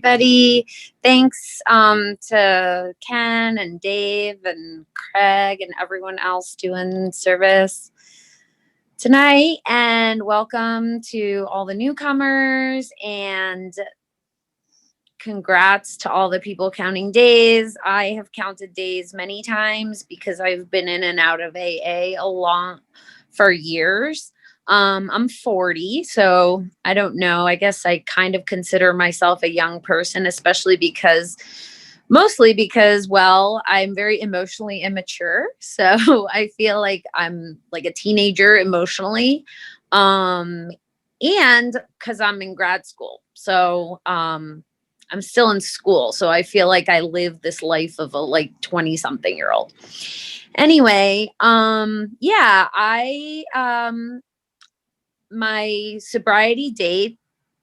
everybody. Thanks to Ken and Dave and Craig and everyone else doing service tonight. And welcome to all the newcomers. And congrats to all the people counting days. I have counted days many times because I've been in and out of AA for years. I'm 40, so I don't know. I guess I kind of consider myself a young person, mostly because, well, I'm very emotionally immature. So I feel like I'm like a teenager emotionally. Um, and because I'm in grad school. So I'm still in school. So I feel like I live this life of a like 20 something year old. Anyway, yeah, my sobriety date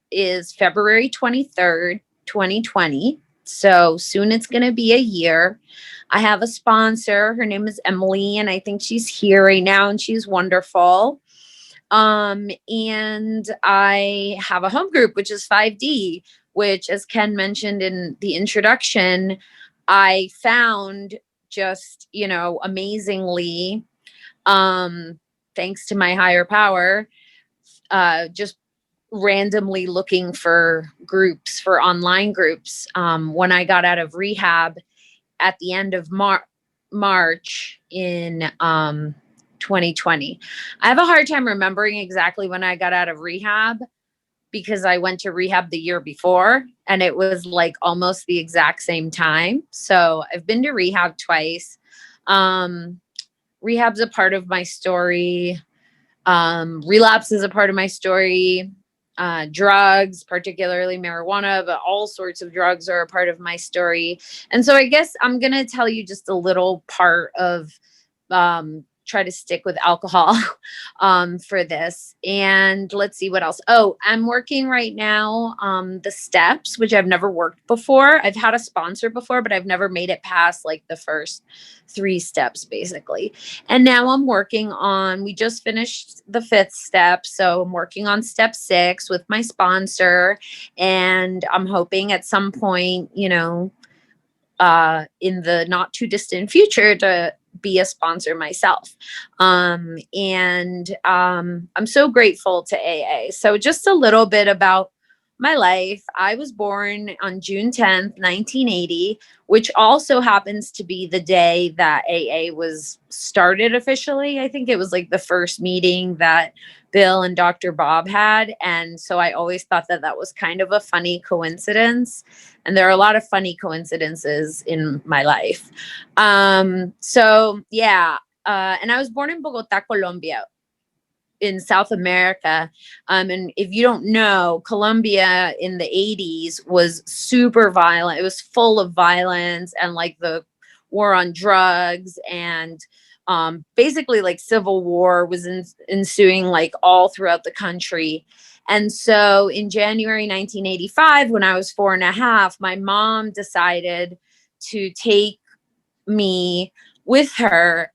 is February 23rd, 2020. So soon it's going to be a year. I have a sponsor. Her name is Emily, and I think she's here right now, and she's wonderful. And I have a home group, which is 5D, which, as Ken mentioned in the introduction, I found just, amazingly, thanks to my higher power, just randomly looking for groups, for online groups. When I got out of rehab at the end of March in 2020. I have a hard time remembering exactly when I got out of rehab because I went to rehab the year before and it was like almost the exact same time. So I've been to rehab twice. Rehab's a part of my story. Relapse is a part of my story. Drugs, particularly marijuana, but all sorts of drugs are a part of my story. And so I guess I'm going to tell you just a little part of try to stick with alcohol for this. And let's see what else. Oh, I'm working right now the steps, which I've never worked before. I've had a sponsor before, but I've never made it past like the first 3 steps basically. And now we just finished the 5th step. So I'm working on step 6 with my sponsor. And I'm hoping at some point, in the not too distant future to be a sponsor myself. And I'm so grateful to AA. So just a little bit about my life. I was born on June 10th, 1980, which also happens to be the day that AA was started officially. I think it was like the first meeting that Bill and Dr. Bob had. And so I always thought that that was kind of a funny coincidence. And there are a lot of funny coincidences in my life. So yeah. And I was born in Bogota, Colombia, in South America. And if you don't know, Colombia in the 80s was super violent. It was full of violence and like the war on drugs and basically like civil war was ensuing like all throughout the country. And so in January 1985, when I was 4.5, my mom decided to take me with her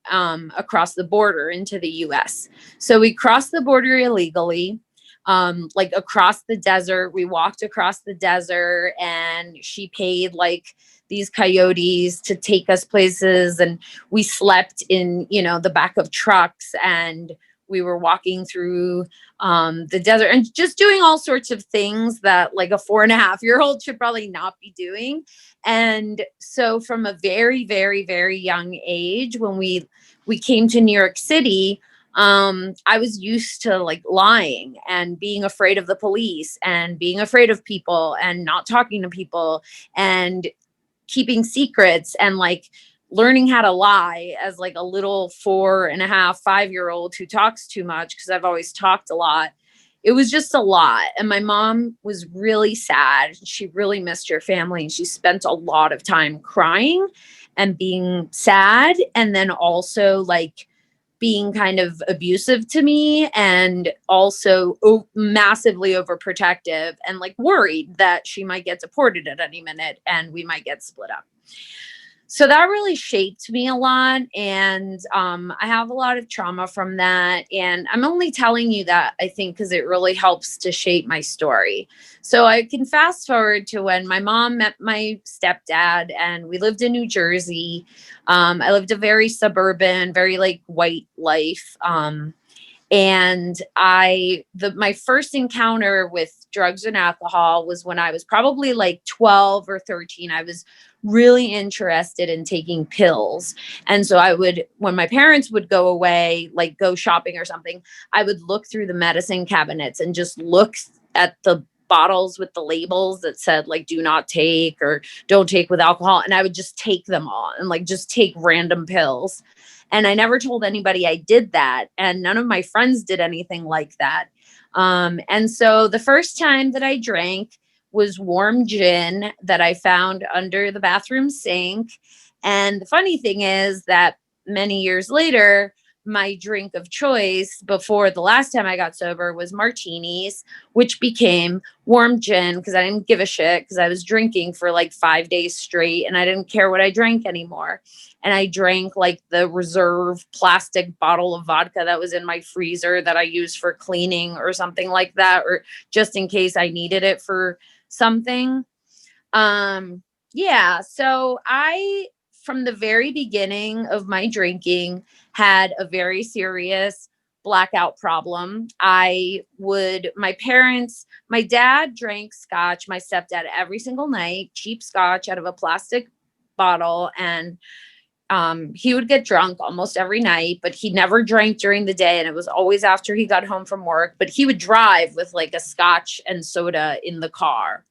across the border into the US. So we crossed the border illegally, like across the desert. We walked across the desert and she paid like these coyotes to take us places. And we slept in, the back of trucks and we were walking through the desert and just doing all sorts of things that like a 4.5-year-old should probably not be doing. And so from a very, very, very young age, when we came to New York City, I was used to like lying and being afraid of the police and being afraid of people and not talking to people and keeping secrets and like learning how to lie as like a little 4.5, 5-year-old who talks too much because I've always talked a lot. It was just a lot. And my mom was really sad. She really missed her family. And she spent a lot of time crying and being sad. And then also like being kind of abusive to me and also massively overprotective and like worried that she might get deported at any minute and we might get split up. So that really shaped me a lot. And I have a lot of trauma from that. And I'm only telling you that, I think, because it really helps to shape my story. So I can fast forward to when my mom met my stepdad and we lived in New Jersey. I lived a very suburban, very like white life. And my first encounter with drugs and alcohol was when I was probably like 12 or 13. I was really interested in taking pills. And so I would, when my parents would go away, like go shopping or something, I would look through the medicine cabinets and just look at the bottles with the labels that said like do not take or don't take with alcohol, and I would just take them all and like just take random pills. And I never told anybody I did that. And none of my friends did anything like that. And so the first time that I drank was warm gin that I found under the bathroom sink. And the funny thing is that many years later, my drink of choice before the last time I got sober was martinis, which became warm gin because I didn't give a shit because I was drinking for like 5 days straight and I didn't care what I drank anymore. And I drank like the reserve plastic bottle of vodka that was in my freezer that I used for cleaning or something like that, or just in case I needed it for something. Um, yeah, so I, from the very beginning of my drinking, had a very serious blackout problem. My dad drank scotch, my stepdad, every single night, cheap scotch out of a plastic bottle. And he would get drunk almost every night, but he never drank during the day. And it was always after he got home from work. But he would drive with like a scotch and soda in the car.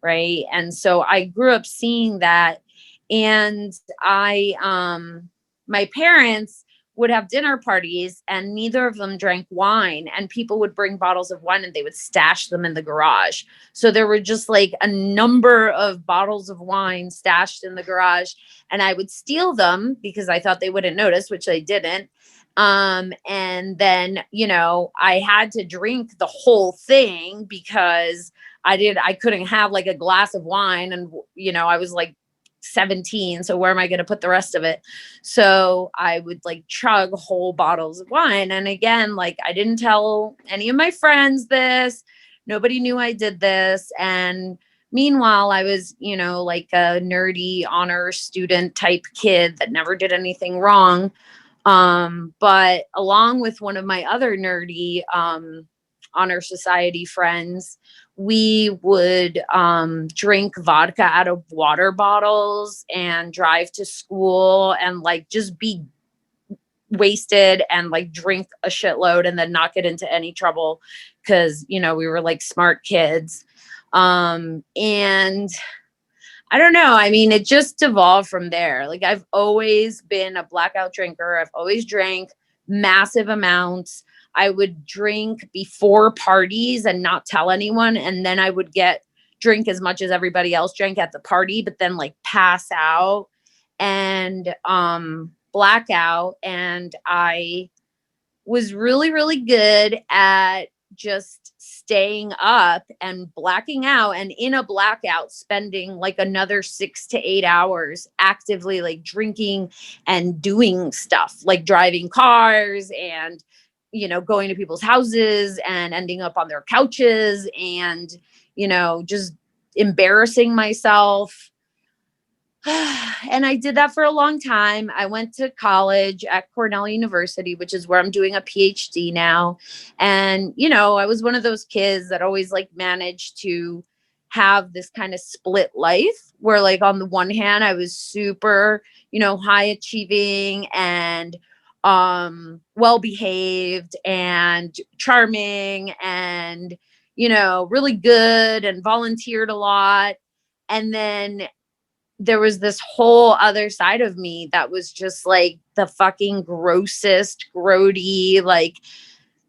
Right. And so I grew up seeing that. And my parents would have dinner parties and neither of them drank wine, and people would bring bottles of wine and they would stash them in the garage. So there were just like a number of bottles of wine stashed in the garage, and I would steal them because I thought they wouldn't notice, which they didn't. And then, I had to drink the whole thing because I couldn't have like a glass of wine. And, I was like 17. So where am I going to put the rest of it? So I would like chug whole bottles of wine. And again, like I didn't tell any of my friends this. Nobody knew I did this. And meanwhile, I was, like a nerdy honor student type kid that never did anything wrong. But along with one of my other nerdy honor society friends, we would drink vodka out of water bottles and drive to school and like just be wasted and like drink a shitload and then not get into any trouble because we were like smart kids. And I don't know. I mean, it just evolved from there. Like I've always been a blackout drinker. I've always drank massive amounts. I would drink before parties and not tell anyone. And then I would drink as much as everybody else drank at the party, but then like pass out and blackout. And I was really, really good at just staying up and blacking out, and in a blackout spending like another 6 to 8 hours actively like drinking and doing stuff like driving cars and going to people's houses and ending up on their couches and just embarrassing myself. And I did that for a long time. I went to college at Cornell University, which is where I'm doing a PhD now. And, I was one of those kids that always like managed to have this kind of split life where like on the one hand, I was super, high achieving and well behaved and charming and, really good and volunteered a lot. And then there was this whole other side of me that was just like the fucking grossest, grody, like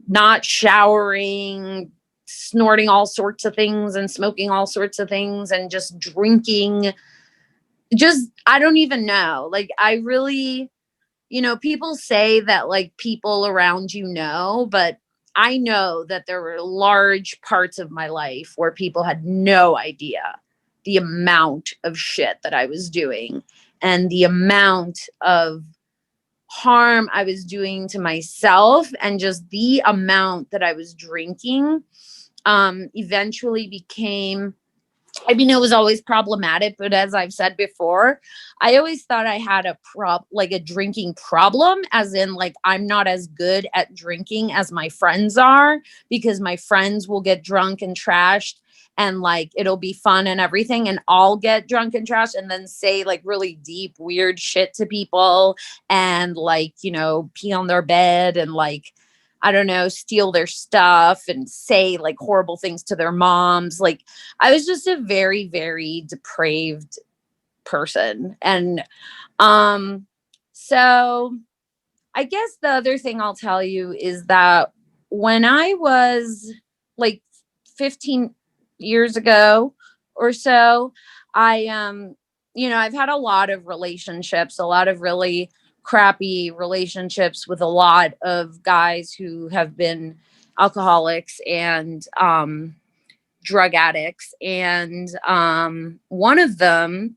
not showering, snorting all sorts of things and smoking all sorts of things and just drinking. Just, I don't even know. Like, I really, people say that like people around but I know that there were large parts of my life where people had no idea the amount of shit that I was doing. and the amount of harm I was doing to myself and just the amount that I was drinking eventually became, I mean, it was always problematic, but as I've said before, I always thought I had like a drinking problem, as in like I'm not as good at drinking as my friends are, because my friends will get drunk and trashed and like it'll be fun and everything, and I'll get drunk and trashed and then say like really deep weird shit to people and like, you know, pee on their bed and like, I don't know, steal their stuff and say like horrible things to their moms. Like I was just a very, very depraved person. And so I guess the other thing I'll tell you is that when I was like 15 years ago or so, I you know, I've had a lot of relationships, a lot of really crappy relationships with a lot of guys who have been alcoholics and drug addicts. And one of them,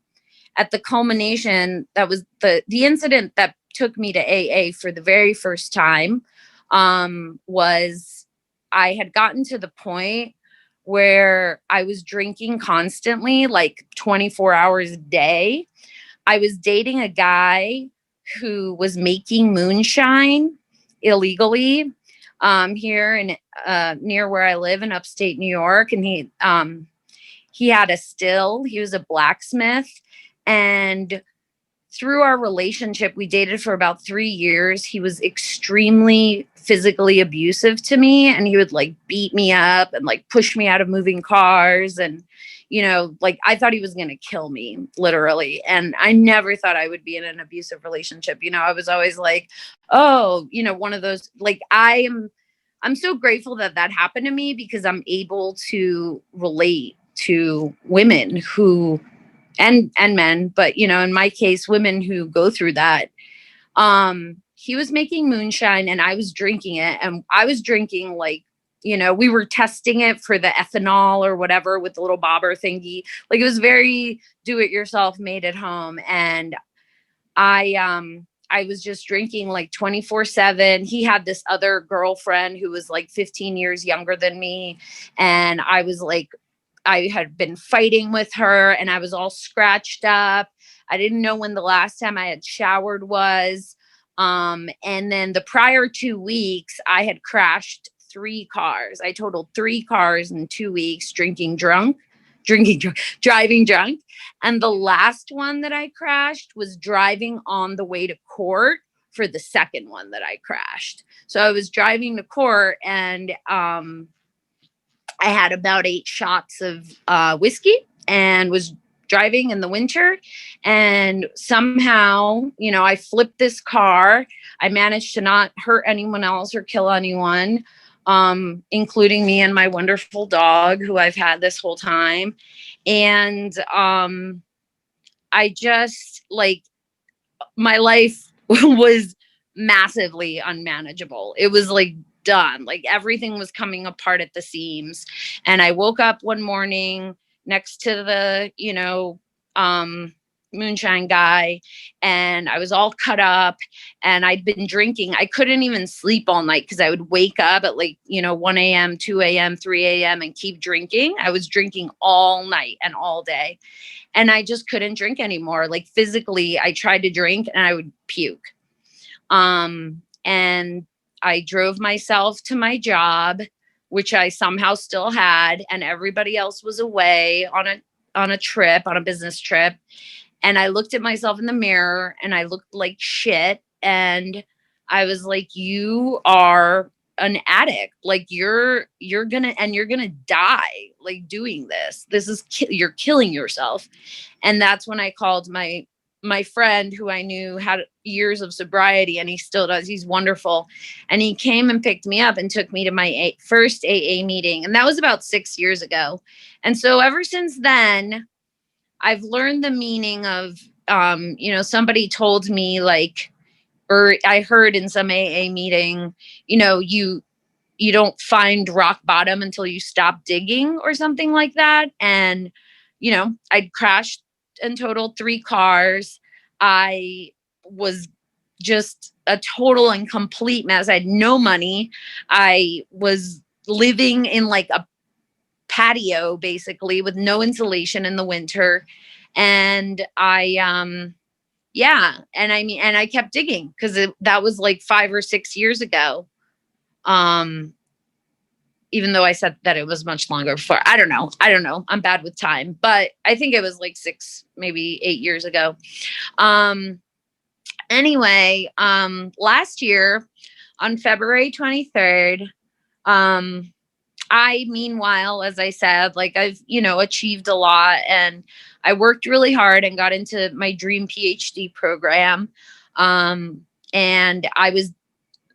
at the culmination, that was the incident that took me to AA for the very first time, was I had gotten to the point where I was drinking constantly, like 24 hours a day. I was dating a guy who was making moonshine illegally here in near where I live in upstate New York, and he had a still. He was a blacksmith, and through our relationship, we dated for about 3 years. He was extremely physically abusive to me, and he would like beat me up and like push me out of moving cars. And, you know, like I thought he was going to kill me, literally. And I never thought I would be in an abusive relationship. You know, I was always like, oh, you know, one of those, like, I'm so grateful that that happened to me, because I'm able to relate to women who, and men, but you know, in my case, women who go through that. He was making moonshine and I was drinking it, and I was drinking like, you know, we were testing it for the ethanol or whatever with the little bobber thingy. Like it was very do it yourself, made at home. And I was just drinking like 24/7. He had this other girlfriend who was like 15 years younger than me, and I was like, I had been fighting with her and I was all scratched up. I didn't know when the last time I had showered was. And then the prior 2 weeks, I had crashed 3 cars. I totaled 3 cars in 2 weeks, driving drunk. And the last one that I crashed was driving on the way to court for the second one that I crashed. So I was driving to court, and I had about 8 shots of whiskey and was driving in the winter. And somehow, you know, I flipped this car. I managed to not hurt anyone else or kill anyone, including me and my wonderful dog who I've had this whole time. And I just like, my life was massively unmanageable. It was like done. Like everything was coming apart at the seams. And I woke up one morning next to the, you know, moonshine guy, and I was all cut up and I'd been drinking. I couldn't even sleep all night because I would wake up at like, you know, 1 a.m., 2 a.m., 3 a.m. and keep drinking. I was drinking all night and all day. And I just couldn't drink anymore. Like physically, I tried to drink and I would puke. And I drove myself to my job, which I somehow still had, and everybody else was away on a business trip. And I looked at myself in the mirror and I looked like shit. And I was like, you are an addict. Like you're gonna die like doing this. This is you're killing yourself. And that's when I called my friend who I knew had years of sobriety, and he still does. He's wonderful. And he came and picked me up and took me to my first AA meeting. And that was about 6 years ago. And so ever since then, I've learned the meaning of, you know, somebody told me like, or I heard in some AA meeting, you know, you don't find rock bottom until you stop digging or something like that. And, you know, I'd crashed and totaled 3 cars. I was just a total and complete mess. I had no money. I was living in like a patio basically with no insulation in the winter. And yeah, and I mean, and I kept digging because that was like 5 or 6 years ago. Um, even though I said that it was much longer before. I don't know. I don't know. I'm bad with time, but I think it was like 6, maybe 8 years ago. Um, anyway, last year on February 23rd, um, I, meanwhile, as I said, like I've, achieved a lot, and I worked really hard and got into my dream PhD program. And I was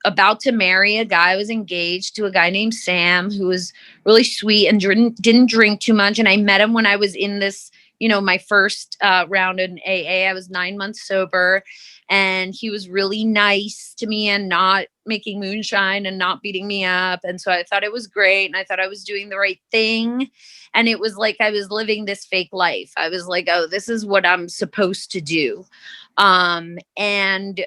about to marry a guy. I was engaged to a guy named Sam, who was really sweet and didn't drink too much. And I met him when I was in this, my first round in AA. I was 9 months sober, and he was really nice to me and not making moonshine and not beating me up. And so I thought it was great, and I thought I was doing the right thing. And it was like I was living this fake life. I was like, oh, this is what I'm supposed to do. And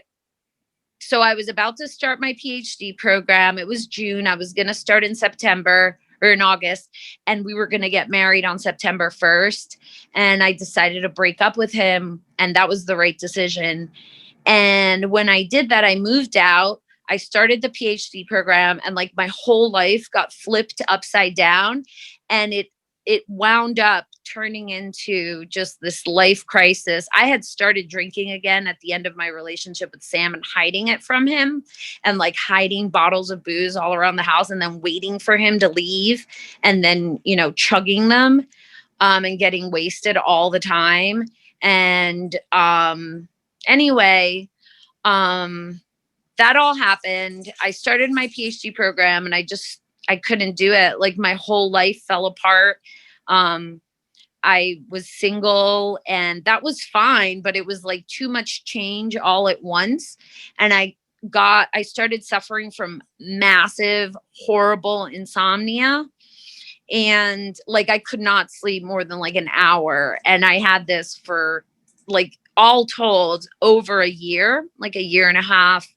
so I was about to start my PhD program. It was June. I was going to start in September or in August, and we were going to get married on September 1st. And I decided to break up with him, and that was the right decision. And when I did that, I moved out. I started the PhD program, and like my whole life got flipped upside down, and it wound up turning into just this life crisis. I had started drinking again at the end of my relationship with Sam and hiding it from him, and like hiding bottles of booze all around the house, and then waiting for him to leave, and then, chugging them, and getting wasted all the time. And anyway, that all happened. I started my PhD program, and I couldn't do it. Like my whole life fell apart. I was single, and that was fine, but it was like too much change all at once. And I started suffering from massive, horrible insomnia. And like I could not sleep more than like an hour. And I had this for like all told over a year, like a year and a half.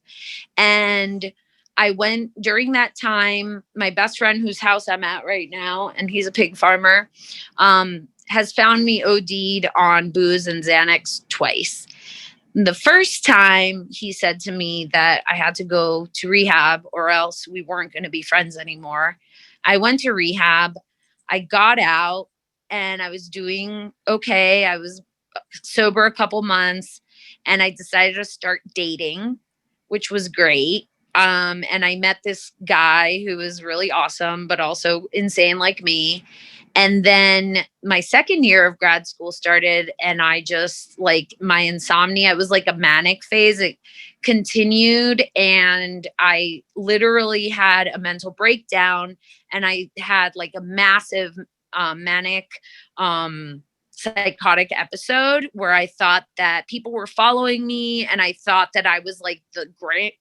And I went during that time, my best friend, whose house I'm at right now, and he's a pig farmer, has found me OD'd on booze and Xanax twice. The first time he said to me that I had to go to rehab or else we weren't going to be friends anymore. I went to rehab. I got out, and I was doing okay. I was sober a couple months, and I decided to start dating, which was great. And I met this guy who was really awesome, but also insane like me. And then my second year of grad school started, and I just like my insomnia, it was like a manic phase. It continued, and I literally had a mental breakdown, and I had like a massive manic psychotic episode where I thought that people were following me, and I thought that I was like the great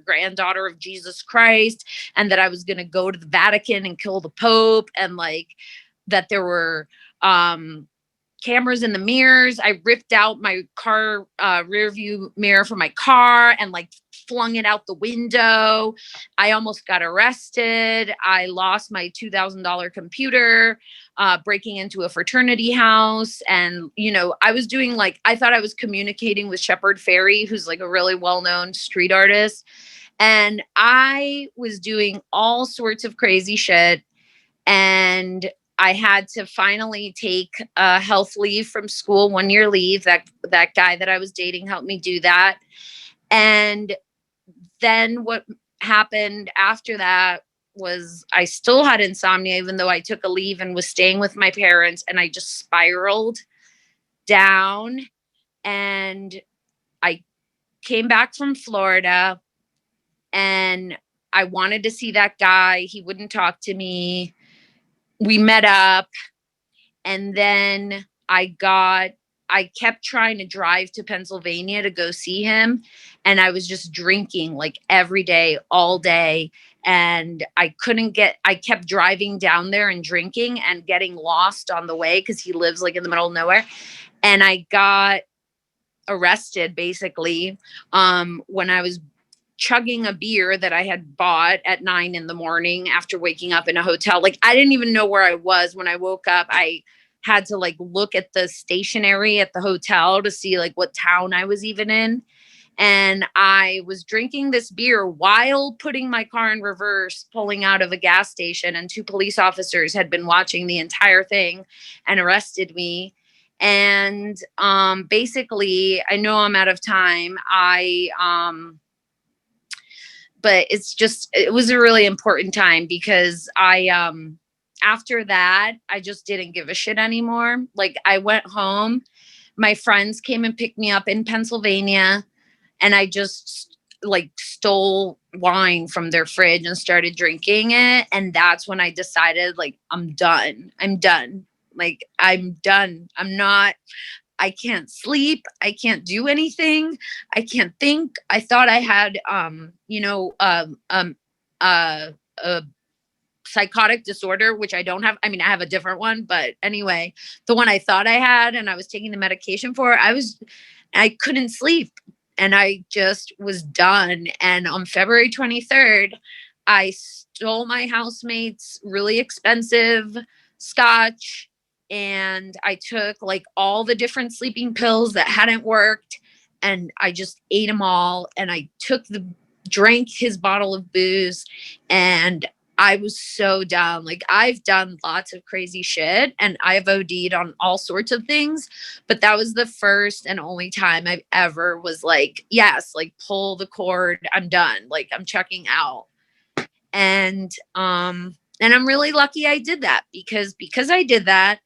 granddaughter of Jesus Christ, and that I was going to go to the Vatican and kill the Pope, and like that there were cameras in the mirrors. I ripped out my car rear view mirror for my car and like flung it out the window. I almost got arrested. I lost my $2,000 computer, breaking into a fraternity house. And, I was doing like, I thought I was communicating with Shepard Fairey, who's like a really well-known street artist. And I was doing all sorts of crazy shit. And I had to finally take a health leave from school, 1 year leave. That guy that I was dating helped me do that. And then what happened after that was I still had insomnia, even though I took a leave and was staying with my parents, and I just spiraled down. And I came back from Florida, and I wanted to see that guy. He wouldn't talk to me. We met up, and then I kept trying to drive to Pennsylvania to go see him. And I was just drinking like every day, all day. And I kept driving down there and drinking and getting lost on the way because he lives like in the middle of nowhere. And I got arrested basically when I was chugging a beer that I had bought at 9 in the morning after waking up in a hotel. Like, I didn't even know where I was when I woke up. I had to like look at the stationery at the hotel to see like what town I was even in. And I was drinking this beer while putting my car in reverse, pulling out of a gas station, and two police officers had been watching the entire thing and arrested me. And basically, I know I'm out of time. But it was a really important time because after that, I just didn't give a shit anymore. Like, I went home, my friends came and picked me up in Pennsylvania, and I just like stole wine from their fridge and started drinking it. And that's when I decided, like, I'm done. I'm done. Like, I'm done. I can't sleep. I can't do anything. I can't think. I thought I had, a psychotic disorder, which I don't have. I mean, I have a different one, but anyway, the one I thought I had and I was taking the medication for, I couldn't sleep, and I just was done. And on February 23rd, I stole my housemate's really expensive scotch, and I took like all the different sleeping pills that hadn't worked, and I just ate them all. And I drank his bottle of booze, and I was so down. Like, I've done lots of crazy shit and I've OD'd on all sorts of things, but that was the first and only time I've ever was like, yes, like, pull the cord. I'm done. Like, I'm checking out. And I'm really lucky I did that because I did that,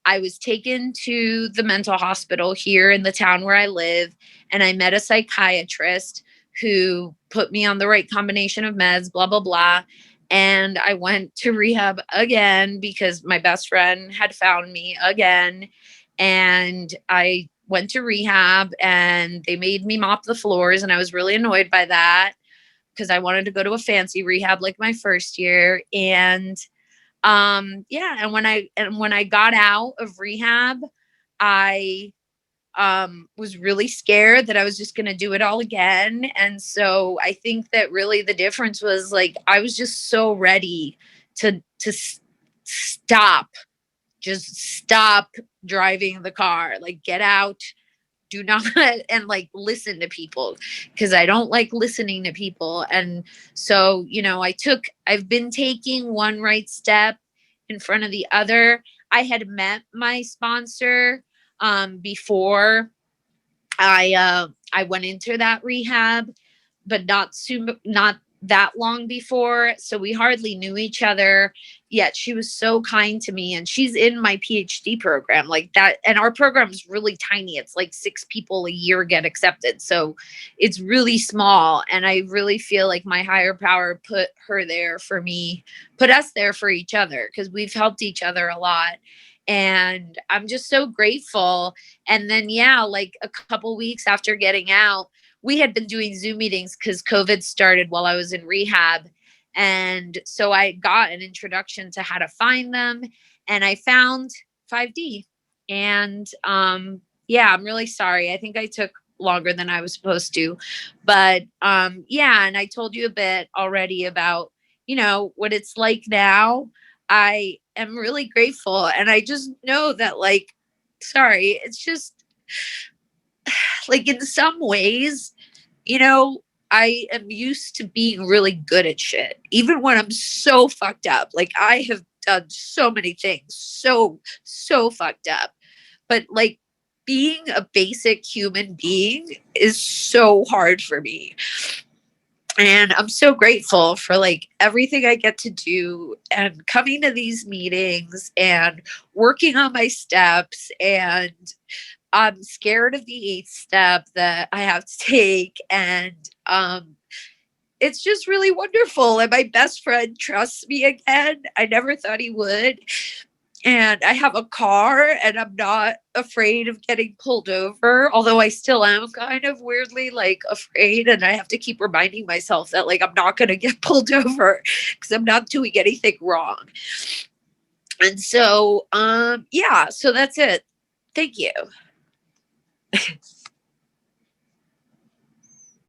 I was taken to the mental hospital here in the town where I live, and I met a psychiatrist who put me on the right combination of meds, blah, blah, blah. And I went to rehab again because my best friend had found me again. And I went to rehab and they made me mop the floors. And I was really annoyed by that because I wanted to go to a fancy rehab like my first year. And yeah, and when I got out of rehab, I was really scared that I was just going to do it all again. And so I think that really the difference was, like, I was just so ready to stop, just stop driving the car, like, get out, do not and like listen to people, because I don't like listening to people. And so, I've been taking one right step in front of the other. I had met my sponsor before I went into that rehab, but not that long before. So we hardly knew each other, yet she was so kind to me, and she's in my PhD program like that. And our program is really tiny. It's like 6 people a year get accepted. So it's really small. And I really feel like my higher power put us there for each other, because we've helped each other a lot. And I'm just so grateful. And then, yeah, like a couple weeks after getting out, we had been doing Zoom meetings because COVID started while I was in rehab. And so I got an introduction to how to find them, and I found 5D. And yeah, I'm really sorry. I think I took longer than I was supposed to. But yeah, and I told you a bit already about, what it's like now. I am really grateful. And I just know that, like, sorry, it's just like, in some ways, I am used to being really good at shit, even when I'm so fucked up. Like, I have done so many things, so fucked up. But, like, being a basic human being is so hard for me. And I'm so grateful for, like, everything I get to do, and coming to these meetings and working on my steps. And I'm scared of the 8th step that I have to take. And it's just really wonderful. And my best friend trusts me again. I never thought he would. And I have a car, and I'm not afraid of getting pulled over, although I still am kind of weirdly, like, afraid. And I have to keep reminding myself that, like, I'm not going to get pulled over because I'm not doing anything wrong. And so, yeah, so that's it. Thank you.